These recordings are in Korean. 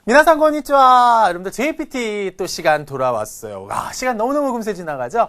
미나상 konnichiwa. 여러분들 JPT 또 시간 돌아왔어요. 시간 너무너무 금세 지나가죠?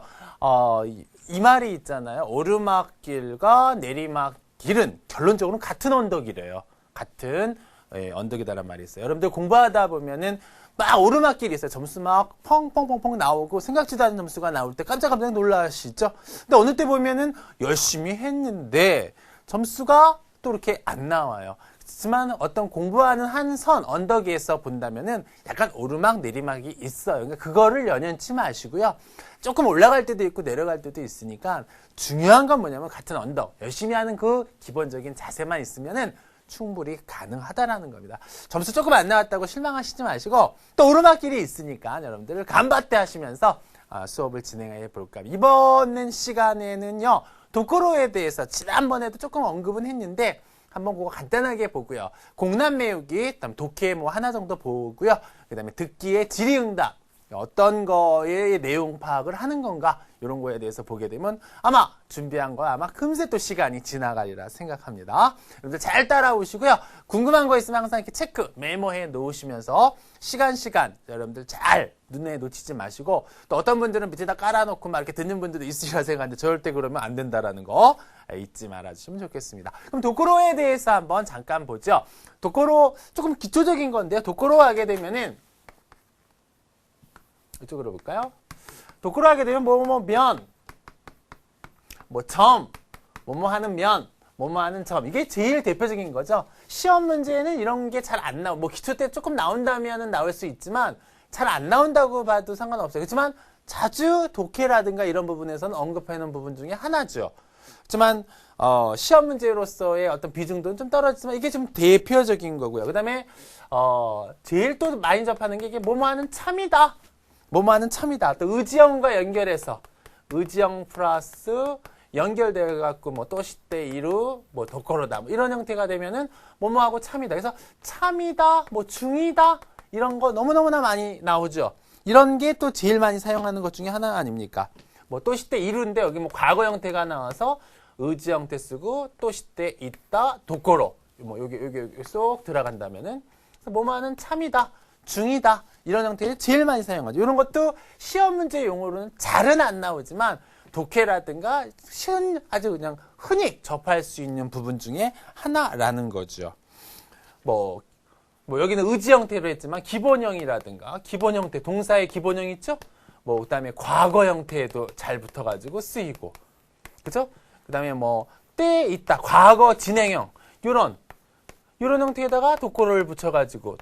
이 말이 있잖아요. 오르막길과 내리막길은 결론적으로는 같은 언덕이래요. 같은 언덕이다라는 말이 있어요. 여러분들 공부하다 보면은 막 오르막길이 있어요. 점수 막 펑펑펑펑 나오고 생각지도 않은 점수가 나올 때 깜짝깜짝 놀라시죠? 근데 어느 때 보면은 열심히 했는데 점수가 또 이렇게 안 나와요. 하지만 어떤 공부하는 한 선, 언덕 위에서 본다면은 약간 오르막, 내리막이 있어요. 그러니까 그거를 연연치 마시고요. 조금 올라갈 때도 있고 내려갈 때도 있으니까 중요한 건 뭐냐면 같은 언덕, 열심히 하는 그 기본적인 자세만 있으면은 충분히 가능하다라는 겁니다. 점수 조금 안 나왔다고 실망하시지 마시고 또 오르막길이 있으니까 여러분들 간바떼 하시면서 수업을 진행해 볼까. 이번 시간에는요. 도코로에 대해서 지난번에도 조금 언급은 했는데 한번 그거 간단하게 보고요. 공란 외우기, 그다음 독해 뭐 하나 정도 보고요. 그다음에 듣기의 질의응답, 어떤 거에 내용 파악을 하는 건가 이런 거에 대해서 보게 되면 아마 준비한 거 아마 금세 또 시간이 지나가리라 생각합니다. 여러분들 잘 따라오시고요. 궁금한 거 있으면 항상 이렇게 체크, 메모해 놓으시면서 시간 여러분들 잘 눈에 놓치지 마시고 또 어떤 분들은 밑에다 깔아놓고 막 이렇게 듣는 분들도 있으시라 생각하는데 절대 그러면 안 된다라는 거 잊지 말아주시면 좋겠습니다. 그럼 도코로에 대해서 한번 잠깐 보죠. 도코로 조금 기초적인 건데요. 도코로 하게 되면은 이쪽으로 볼까요? 도코로 하게 되면 면, 점, 하는 면, 하는 점. 이게 제일 대표적인 거죠. 시험 문제는 이런 게 잘 안 나오고, 기초 때 조금 나온다면은 나올 수 있지만, 잘 안 나온다고 봐도 상관없어요. 그렇지만, 자주 독해라든가 이런 부분에서는 언급하는 부분 중에 하나죠. 하지만, 시험 문제로서의 어떤 비중도는 좀 떨어지지만, 이게 좀 대표적인 거고요. 그 다음에, 제일 또 많이 접하는 게 이게 하는 참이다. 하는 참이다. 또 의지형과 연결해서 의지형 플러스 연결되어 갖고 또시대 이루 도코로다 이런 형태가 되면은 뭐뭐하고 참이다. 그래서 참이다, 중이다 이런 거 너무너무나 많이 나오죠. 이런 게 또 제일 많이 사용하는 것 중에 하나 아닙니까? 또시대 이루인데 여기 과거 형태가 나와서 의지 형태 쓰고 또시대 있다 도코로 여기 쏙 들어간다면은 뭐뭐하는 참이다. 중이다. 이런 형태를 제일 많이 사용하죠. 이런 것도 시험 문제 용어로는 잘은 안 나오지만 독해라든가 아주 그냥 흔히 접할 수 있는 부분 중에 하나라는 거죠. 여기는 의지 형태로 했지만 기본형이라든가 기본 형태, 동사의 기본형 있죠? 그 다음에 과거 형태에도 잘 붙어가지고 쓰이고. 그죠? 그 다음에 때에 있다. 과거 진행형. 이런 형태에다가 도코로를 붙여가지고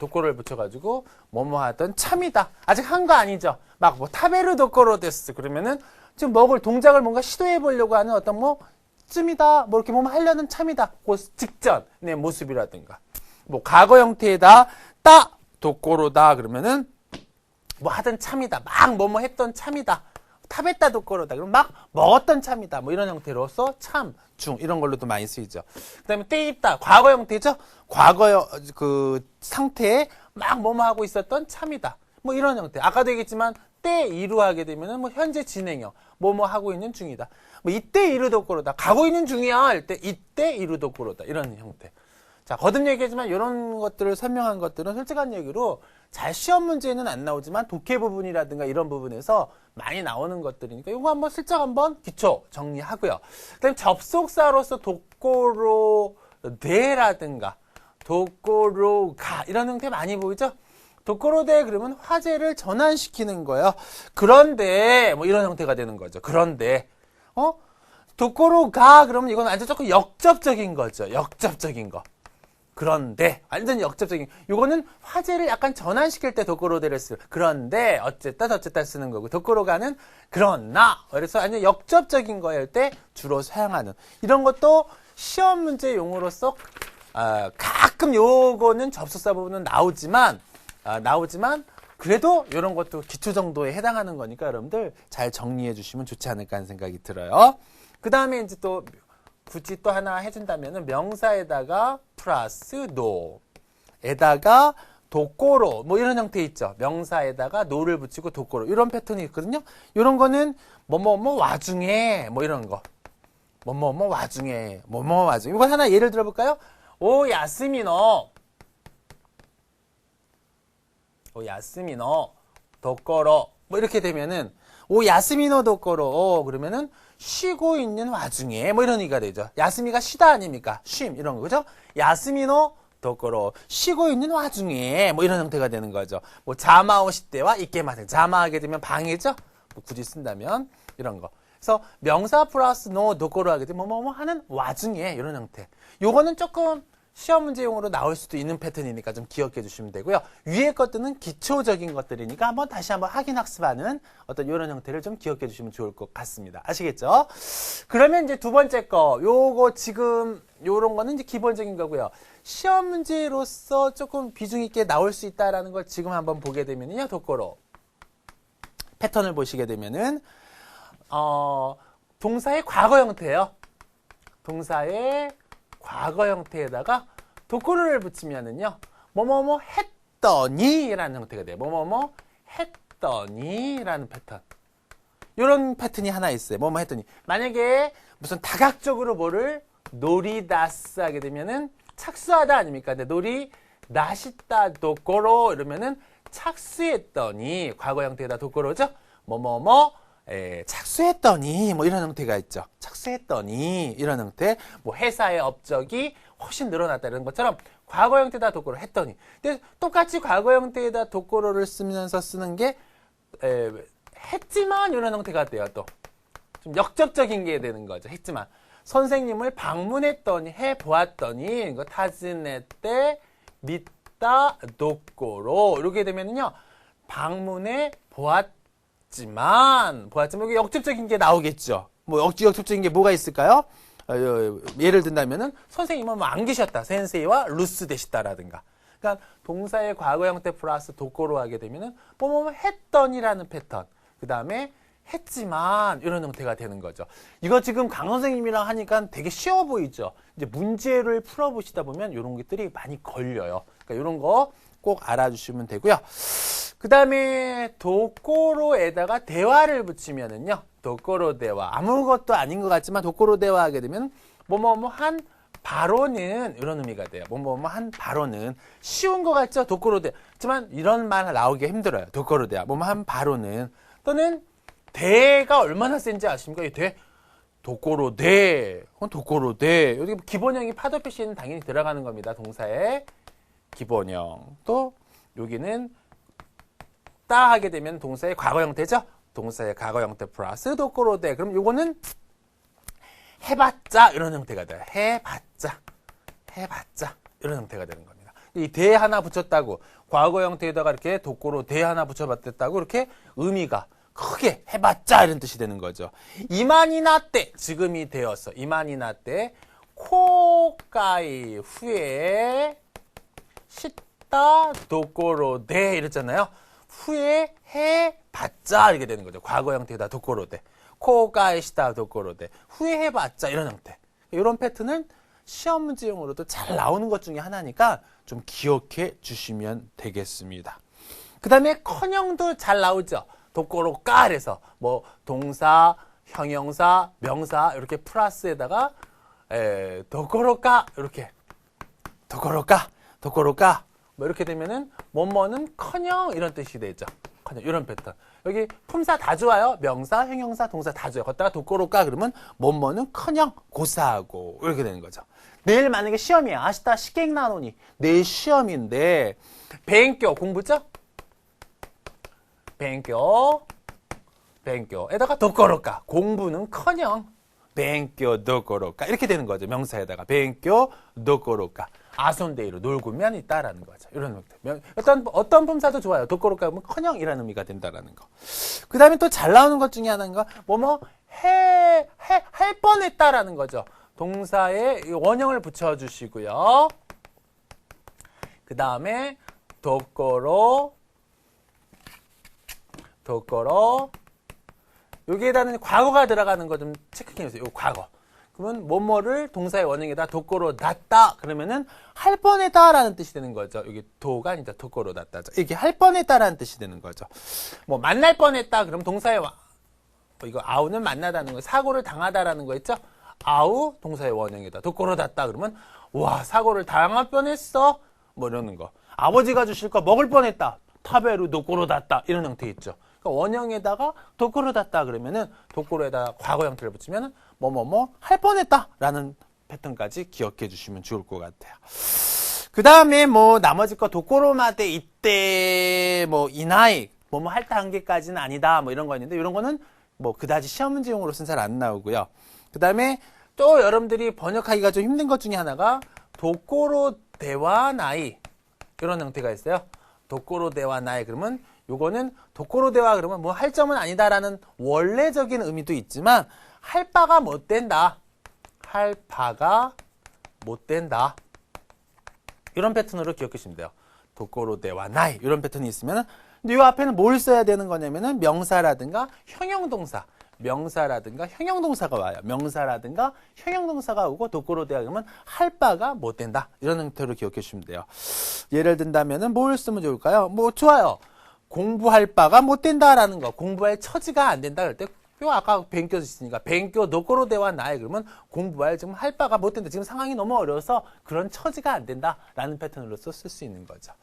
하던 참이다. 아직 한 거 아니죠. 타베르 도코로 데스. 그러면은 지금 먹을 동작을 뭔가 시도해 보려고 하는 어떤 쯤이다. 이렇게 하려는 참이다. 그 직전의 모습이라든가. 과거 형태에다 도코로다. 그러면은 하던 참이다. 했던 참이다. 타베타 도코로다. 그럼 먹었던 참이다. 이런 형태로서 참, 중 이런 걸로도 많이 쓰이죠. 그다음에 때 있다. 과거 형태죠. 과거 그 상태에 하고 있었던 참이다. 이런 형태. 아까도 얘기했지만 때 이루하게 되면은 현재 진행형. 하고 있는 중이다. 이때 이루 도코로다. 가고 있는 중이야 할 때 이때 이루 도코로다. 이런 형태. 자, 거듭 얘기하지만 이런 것들을 설명한 것들은 솔직한 얘기로 잘 시험 문제는 안 나오지만 독해 부분이라든가 이런 부분에서 많이 나오는 것들이니까 이거 한번 슬쩍 한번 기초 정리하고요. 그다음에 접속사로서 도코로데라든가 도코로가 이런 형태 많이 보이죠? 도코로데 그러면 화제를 전환시키는 거예요. 그런데 이런 형태가 되는 거죠. 그런데 도코로가 그러면 이건 완전 조금 역접적인 거죠. 역접적인 거. 그런데 완전 역접적인 이거는 화제를 약간 전환시킬 때 도코로데를 쓰. 그런데 어쨌다 쓰는 거고 도코로가는 그러나 그래서 완전 역접적인 거에 할 때 주로 사용하는 이런 것도 시험 문제 용어로서 가끔 요거는 접속사 부분은 나오지만 그래도 이런 것도 기초 정도에 해당하는 거니까 여러분들 잘 정리해 주시면 좋지 않을까 하는 생각이 들어요. 그 다음에 이제 또 굳이 또 하나 해준다면은 명사에다가 플러스 노에다가 도코로 이런 형태 있죠. 명사에다가 노를 붙이고 도코로 이런 패턴이 있거든요. 이런 거는 와중에 이런 거 와중에 이거 하나 예를 들어볼까요? 오 야스미노 오 야스미노 도코로 뭐 이렇게 되면은 오 야스미노 도코로 그러면은 쉬고 있는 와중에 뭐 이런 의미가 되죠. 야스미가 쉬다 아닙니까? 쉼 이런 거 그죠? 야스미노 도코로 쉬고 있는 와중에 뭐 이런 형태가 되는 거죠. 뭐 자마오시 때와 이케마센 자마하게 되면 방해죠. 뭐 굳이 쓴다면 이런 거. 그래서 명사 플러스 노 도코로 하게 되면 뭐뭐 하는 와중에 이런 형태. 요거는 조금 시험 문제용으로 나올 수도 있는 패턴이니까 좀 기억해 주시면 되고요. 위에 것들은 기초적인 것들이니까 다시 한번 확인 학습하는 어떤 이런 형태를 좀 기억해 주시면 좋을 것 같습니다. 아시겠죠? 그러면 이제 두 번째 거, 요거 지금 요런 거는 이제 기본적인 거고요. 시험 문제로서 조금 비중 있게 나올 수 있다라는 걸 지금 한번 보게 되면요, 도코로 패턴을 보시게 되면은 동사의 과거 형태예요. 동사의 과거 형태에다가 도코로를 붙이면은요, 뭐뭐뭐 했더니 라는 형태가 돼요. 뭐뭐뭐 했더니 라는 패턴. 요런 패턴이 하나 있어요. 뭐뭐 했더니. 만약에 무슨 다각적으로 뭐를 노리다스 하게 되면은 착수하다 아닙니까? 근데 노리다시다 도코로 이러면은 착수했더니 과거 형태에다 도코로죠? 뭐뭐뭐 착수했더니 뭐 이런 형태가 있죠. 착수했더니 이런 형태. 뭐 회사의 업적이 훨씬 늘어났다 이런 것처럼 과거 형태에다 도코로 했더니. 근데 똑같이 과거 형태에다 도코로를 쓰면서 쓰는 게 했지만 이런 형태가 돼요. 또 좀 역접적인 게 되는 거죠. 했지만 선생님을 방문했더니 해보았더니 이거 타즈네때 미타 도코로 이렇게 되면은요 방문해 보았지만 여기 역접적인 게 나오겠죠. 뭐 역접적인 게 뭐가 있을까요? 예를 든다면은 선생님은 뭐 안 계셨다. 센세이와 루스 되시다라든가. 그러니까 동사의 과거 형태 플러스 도코로 하게 되면은 뭐뭐 했더니라는 패턴. 그 다음에 했지만 이런 형태가 되는 거죠. 이거 지금 강 선생님이랑 하니까 되게 쉬워 보이죠. 이제 문제를 풀어보시다 보면 이런 것들이 많이 걸려요. 그러니까 이런 거 꼭 알아주시면 되고요. 그 다음에 도코로에다가 대화를 붙이면은요. 도코로 대화. 아무것도 아닌 것 같지만 도코로 대화 하게 되면 뭐뭐뭐 한 바로는 이런 의미가 돼요. 뭐뭐뭐 한 바로는 쉬운 것 같죠? 도코로 대화. 하지만 이런 말 나오기 힘들어요. 도코로 대화. 뭐뭐 한 바로는 또는 대가 얼마나 센지 아십니까? 이 대 도코로 대. 도코로 대. 여기 기본형이 파도 표시는 당연히 들어가는 겁니다. 동사의 기본형. 또 여기는 따 하게 되면 동사의 과거 형태죠. 동사의 과거 형태 플러스 도코로 대. 그럼 요거는 해봤자 이런 형태가 돼요. 해봤자 이런 형태가 되는 겁니다. 이 대 하나 붙였다고 과거 형태에다가 이렇게 도코로 대 하나 붙여봤다고 이렇게 의미가 크게 해봤자 이런 뜻이 되는 거죠. 이만이나 때 지금이 되었어. 이만이나 때 코가이 후에 시다 도코로 대 이랬잖아요. 후에 해봤자 이렇게 되는 거죠. 과거 형태에다 도코로 대. 코가이 시다 도코로 대. 후에 해봤자 이런 형태. 이런 패턴은 시험 문제용으로도 잘 나오는 것 중에 하나니까 좀 기억해 주시면 되겠습니다. 그 다음에 커녕도 잘 나오죠. 도코로까 그래서 뭐 동사, 형용사, 명사 이렇게 플러스에다가 도코로까 이렇게 도코로까 뭐 이렇게 되면은 뭐뭐는 커녕 이런 뜻이 되죠. 커녕 이런 패턴. 여기 품사 다 좋아요. 명사, 형용사, 동사 다 좋아요. 걷다가 도코로까 그러면 뭐뭐는 커녕 고사하고 이렇게 되는 거죠. 내일 만약에 시험이야. 아시다 시갱나노니 내일 시험인데 뱅교 공부죠? 뱅교에다가 도코로까 공부는커녕 뱅교 도코로까 이렇게 되는 거죠. 명사에다가 뱅교 도코로까 아손데이로 놀고만 있다라는 거죠. 이런 형태. 어떤 품사도 좋아요. 도코로까 하면 커녕이라는 의미가 된다라는 거. 그 다음에 또 잘 나오는 것 중에 하나가 할 뻔했다라는 거죠. 동사에 원형을 붙여주시고요. 그 다음에 도코로 여기에다는 과거가 들어가는 거 좀 체크해 주세요. 요 과거. 그러면 뭐뭐를 동사의 원형에다 도코로 놨다 그러면은 할 뻔했다라는 뜻이 되는 거죠. 여기 도가 아니다. 도코로 놨다죠. 이게 할 뻔했다라는 뜻이 되는 거죠. 뭐 만날 뻔했다 그럼 동사의 이거 아우는 만나다는 거, 사고를 당하다라는 거 있죠? 아우 동사의 원형에다 도코로 놨다 그러면 와 사고를 당할 뻔했어 뭐 이러는 거. 아버지가 주실 거 먹을 뻔했다. 타베루 도코로 닿다 이런 형태 있죠. 그러니까 원형에다가 도코로 닿다 그러면은 도코로에다가 과거 형태를 붙이면은 뭐뭐뭐 할 뻔했다라는 패턴까지 기억해 주시면 좋을 것 같아요. 그 다음에 뭐 나머지 거 도코로마데 이때 뭐 이나이 뭐뭐 할 단계까지는 아니다 뭐 이런 거 있는데 이런 거는 뭐 그다지 시험 문제용으로서는 잘 안 나오고요. 그 다음에 또 여러분들이 번역하기가 좀 힘든 것 중에 하나가 도코로 대와 나이 이런 형태가 있어요. 도코로 대와 나이 그러면 요거는 도코로 대와 그러면 뭐 할 점은 아니다라는 원래적인 의미도 있지만 할 바가 못 된다. 할 바가 못 된다. 이런 패턴으로 기억하시면 돼요. 도코로 대와 나이 이런 패턴이 있으면 근데 이 앞에는 뭘 써야 되는 거냐면은 명사라든가 형용동사 명사라든가 형용동사가 와요. 명사라든가 형용동사가 오고 도코로 대와 그러면 할 바가 못 된다. 이런 형태로 기억해 주시면 돼요. 예를 든다면은 뭘 쓰면 좋을까요? 뭐 좋아요. 공부할 바가 못 된다라는 거. 공부할 처지가 안 된다 그럴 때 아까 뱅교 있으니까 뱅교 도코로 대와 나이 그러면 공부할 지금 할 바가 못 된다. 지금 상황이 너무 어려워서 그런 처지가 안 된다라는 패턴으로서 쓸 수 있는 거죠.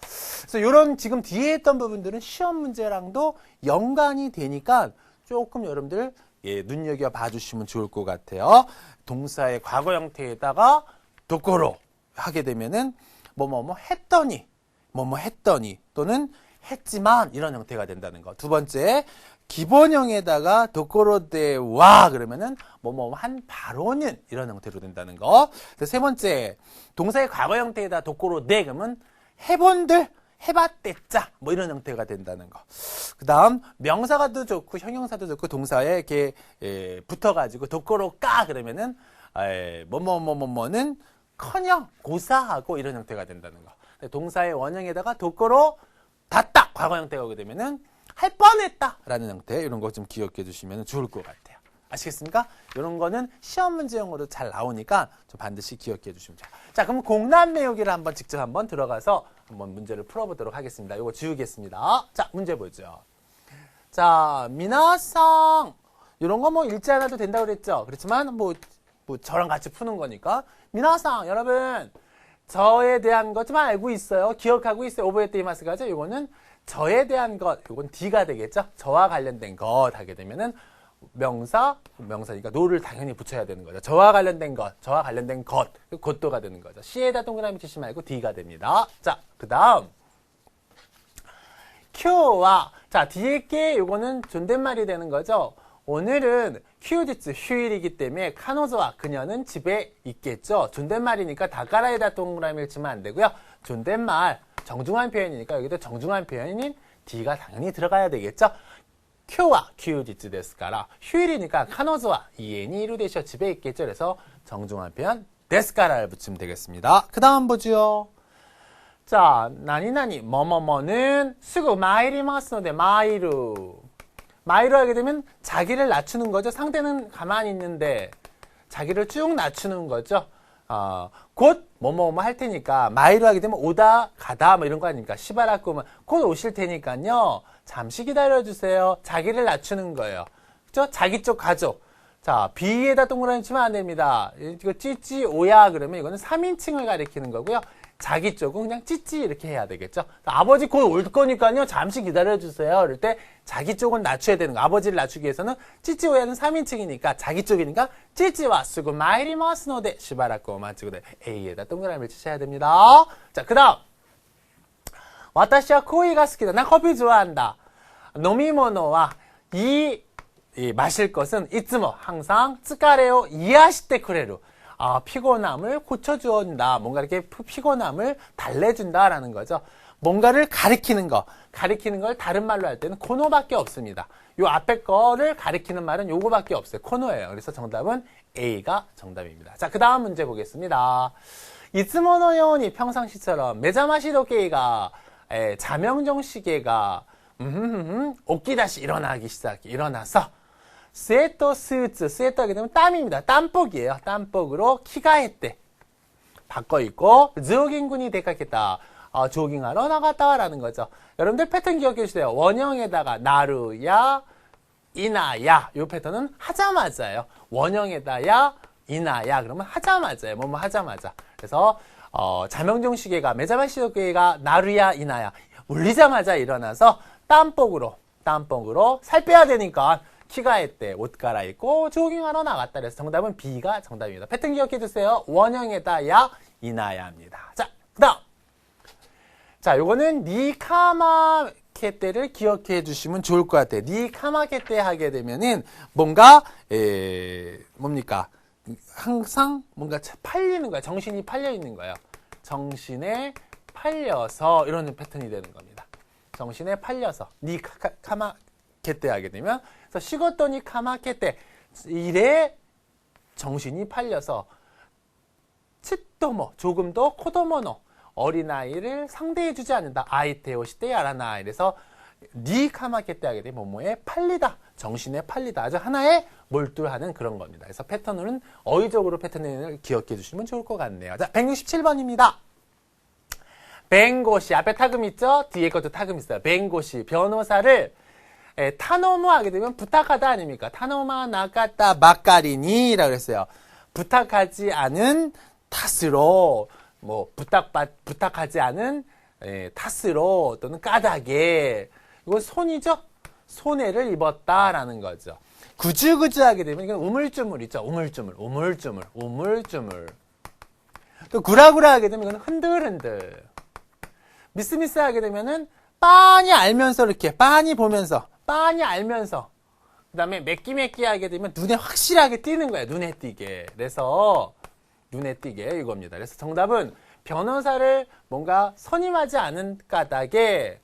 그래서 이런 지금 뒤에 했던 부분들은 시험 문제랑도 연관이 되니까 조금 여러분들 눈여겨 봐주시면 좋을 것 같아요. 동사의 과거 형태에다가 도코로 하게 되면은 뭐뭐뭐 했더니 뭐뭐 했더니 또는 했지만 이런 형태가 된다는 거. 두 번째 기본형에다가 도코로데와 그러면은 뭐뭐 한 바로는 이런 형태로 된다는 거. 세 번째 동사의 과거 형태에다 도코로데 그러면 해본들 해봤댔자 뭐 이런 형태가 된다는 거. 그 다음 명사가도 좋고 형용사도 좋고 동사에 이렇게 붙어가지고 도코로까 그러면은 뭐뭐뭐뭐뭐는 커녕 고사하고 이런 형태가 된다는 거. 동사의 원형에다가 도코로 닿다 과거 형태가 오게 되면은 할 뻔했다 라는 형태 이런 거 좀 기억해 주시면 좋을 것 같아요. 아시겠습니까? 이런 거는 시험 문제용으로 잘 나오니까 좀 반드시 기억해 주시면 돼요. 자, 그럼 공란 외우기를 한번 직접 한번 들어가서 한번 문제를 풀어보도록 하겠습니다. 이거 지우겠습니다. 자, 문제 보죠. 자, 미나상 이런 거 뭐 읽지 않아도 된다고 그랬죠. 그렇지만 뭐 저랑 같이 푸는 거니까 미나상 여러분 저에 대한 것 좀 알고 있어요. 기억하고 있어요. 오버헤이마스가죠. 이거는 저에 대한 것, 이건 D가 되겠죠. 저와 관련된 것 하게 되면은 명사니까 노를 당연히 붙여야 되는 거죠. 저와 관련된 것, 저와 관련된 것, 곧도가 되는 거죠. C에다 동그라미 치지 말고 D가 됩니다. 자, 그 다음 Q와 자 뒤에 게 이거는 존댓말이 되는 거죠. 오늘은 휴지츠 휴일이기 때문에 카노즈와 그녀는 집에 있겠죠. 존댓말이니까 다가라에다 동그라미를 치면 안 되고요. 존댓말 정중한 표현이니까 여기도 정중한 표현인 D가 당연히 들어가야 되겠죠. 큐와 휴지츠 데스카라 휴일이니까 카노즈와 이엔이 이루데셔 집에 있겠죠. 그래서 정중한 표현 데스카라를 붙이면 되겠습니다. 그 다음 보죠. 자, 나니나니 뭐뭐뭐는 쓰고 마이리마스노데 마이루 하게 되면 자기를 낮추는 거죠. 상대는 가만히 있는데 자기를 쭉 낮추는 거죠. 곧 뭐뭐뭐 할 테니까 마이루 하게 되면 오다 가다 뭐 이런 거 아닙니까? 시바라꾸면 곧 오실 테니까요. 잠시 기다려주세요. 자기를 낮추는 거예요. 그죠? 자기 쪽 가족. 자, B에다 동그라미 치면 안 됩니다. 이거 찌찌 오야 그러면 이거는 3인칭을 가리키는 거고요. 자기 쪽은 그냥 찌찌 이렇게 해야 되겠죠. 아버지 곧 올 거니까요. 잠시 기다려주세요. 이럴 때 자기 쪽은 낮춰야 되는 거. 아버지를 낮추기 위해서는 찌찌 오야는 3인칭이니까 자기 쪽이니까 찌찌와 쓰고 마이리마스노데 시바라쿠 마치고데 A에다 동그라미를 치셔야 됩니다. 자, 그 다음 와타시와 코이가 스키다. 나 커피 좋아한다. 노미모노와 이 마실 것은 이츠모 항상 츠카레오 이야시테 쿠레루. 피곤함을 고쳐준다. 뭔가 이렇게 피곤함을 달래준다라는 거죠. 뭔가를 가리키는 걸 다른 말로 할 때는 코노밖에 없습니다. 요 앞에 거를 가리키는 말은 요거밖에 없어요. 코노예요. 그래서 정답은 A가 정답입니다. 자, 그 다음 문제 보겠습니다. 이츠모노 요니 평상시처럼 메자마시도게이가 자명종 시계가 오키다시 일어나서 스웨터 스우츠, 스웨터 하게 되면 땀입니다. 땀복이에요. 땀복으로 키가했대. 바꿔 입고 조깅군이 데카겠다. 조깅하러 나갔다라는 거죠. 여러분들 패턴 기억해 주세요. 원형에다가 나루야, 이나야. 이 패턴은 하자마자예요. 원형에다야, 이나야. 그러면 하자마자예요. 뭐뭐 하자마자. 그래서 자명종 시계가 메자마시도계가 나루야, 이나야. 울리자마자 일어나서 땀복으로 살 빼야 되니까 키가했대 옷 갈아입고 조깅하러 나갔다. 그래서 정답은 B가 정답입니다. 패턴 기억해 두세요. 원형에다 야, 이나야입니다. 자, 그 다음. 자, 요거는 니카마케떼를 기억해 주시면 좋을 것 같아요. 니카마케떼 하게 되면은 뭔가, 뭡니까? 항상 뭔가 팔리는 거야. 정신이 팔려 있는 거예요. 정신에 팔려서 이런 패턴이 되는 겁니다. 정신에 팔려서 니카마케떼 하게 되면 그래서 시고토니 카마케떼 일에 정신이 팔려서 칫도모 조금도 코도모노 어린아이를 상대해주지 않는다. 아이테오시테 야라나. 그래서 니 카마케떼 하게 되면 뭐뭐에 팔리다. 정신에 팔리다. 아주 하나에 몰두하는 그런 겁니다. 그래서 패턴은 어휘적으로 패턴을 기억해 주시면 좋을 것 같네요. 자, 167번입니다. 弁護士 앞에 타금 있죠? 뒤에 것도 타금 있어요. 弁護士 변호사를 타노무 하게 되면 부탁하다 아닙니까? 타노마 나카타 마카리니라고 그랬어요. 부탁하지 않은 탓으로 뭐 부탁하지 않은 탓으로 또는 까닭에 이건 손이죠? 손해를 입었다라는 거죠. 구주구주 하게 되면 이건 우물쭈물 있죠? 우물쭈물. 또 구라구라 하게 되면 이건 흔들흔들. 미스미스 하게 되면은 빤히 알면서 이렇게 빤히 보면서 빤히 알면서 그 다음에 매끼매끼 하게 되면 눈에 확실하게 띄는 거야. 눈에 띄게. 그래서 눈에 띄게 이겁니다. 그래서 정답은 변호사를 뭔가 선임하지 않은 까닭에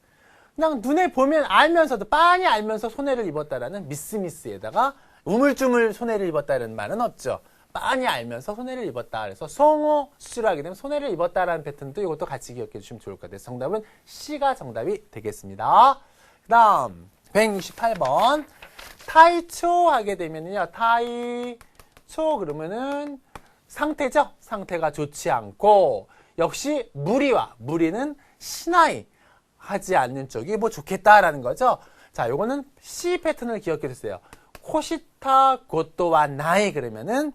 그냥 눈에 보면 알면서도 빤히 알면서 손해를 입었다라는 미스미스에다가 우물쭈물 손해를 입었다는 말은 없죠. 빤히 알면서 손해를 입었다. 그래서 성호 수를 하게 되면 손해를 입었다라는 패턴도 이것도 같이 기억해 주시면 좋을 것 같아요. 정답은 C가 정답이 되겠습니다. 그 다음 168번 타이초 하게 되면요. 타이초 그러면은 상태죠. 상태가 좋지 않고 역시 무리는 신하이 하지 않는 쪽이 뭐 좋겠다라는 거죠. 자, 요거는 C 패턴을 기억해 주세요. 코시타 고토와 나이 그러면은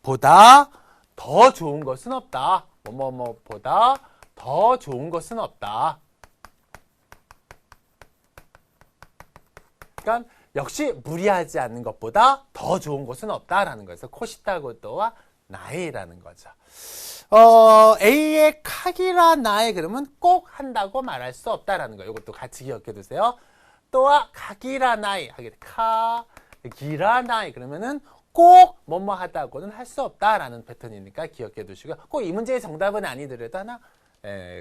보다 더 좋은 것은 없다. 보다 더 좋은 것은 없다. 그러니까 역시 무리하지 않는 것보다 더 좋은 것은 없다라는 거예요. 코시타 고토와 나이라는 거죠. A의 카기라 나이 그러면 꼭 한다고 말할 수 없다라는 거예요. 이것도 같이 기억해 두세요. 또한 카기라 나이 하게 돼. 카기라 나이 그러면은 꼭 뭐뭐 하다고는 할 수 없다라는 패턴이니까 기억해 두시고요. 꼭 이 문제의 정답은 아니더라도 하나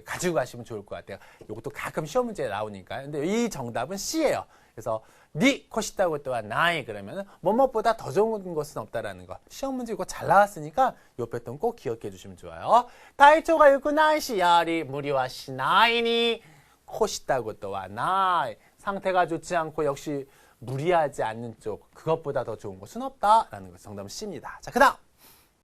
가지고 가시면 좋을 것 같아요. 이것도 가끔 시험 문제에 나오니까. 근데 이 정답은 C예요. 그래서 니 코시다고 또한 나이 그러면은 뭐뭐보다 더 좋은 것은 없다라는 거. 시험 문제 이거 잘 나왔으니까 요 패턴 꼭 기억해 주시면 좋아요. 타이초가 있고 나이시 야리 무리와 시나이니 코시다고 또한 나이 상태가 좋지 않고 역시 무리하지 않는 쪽 그것보다 더 좋은 것은 없다라는 거. 정답은 C입니다. 자, 그다음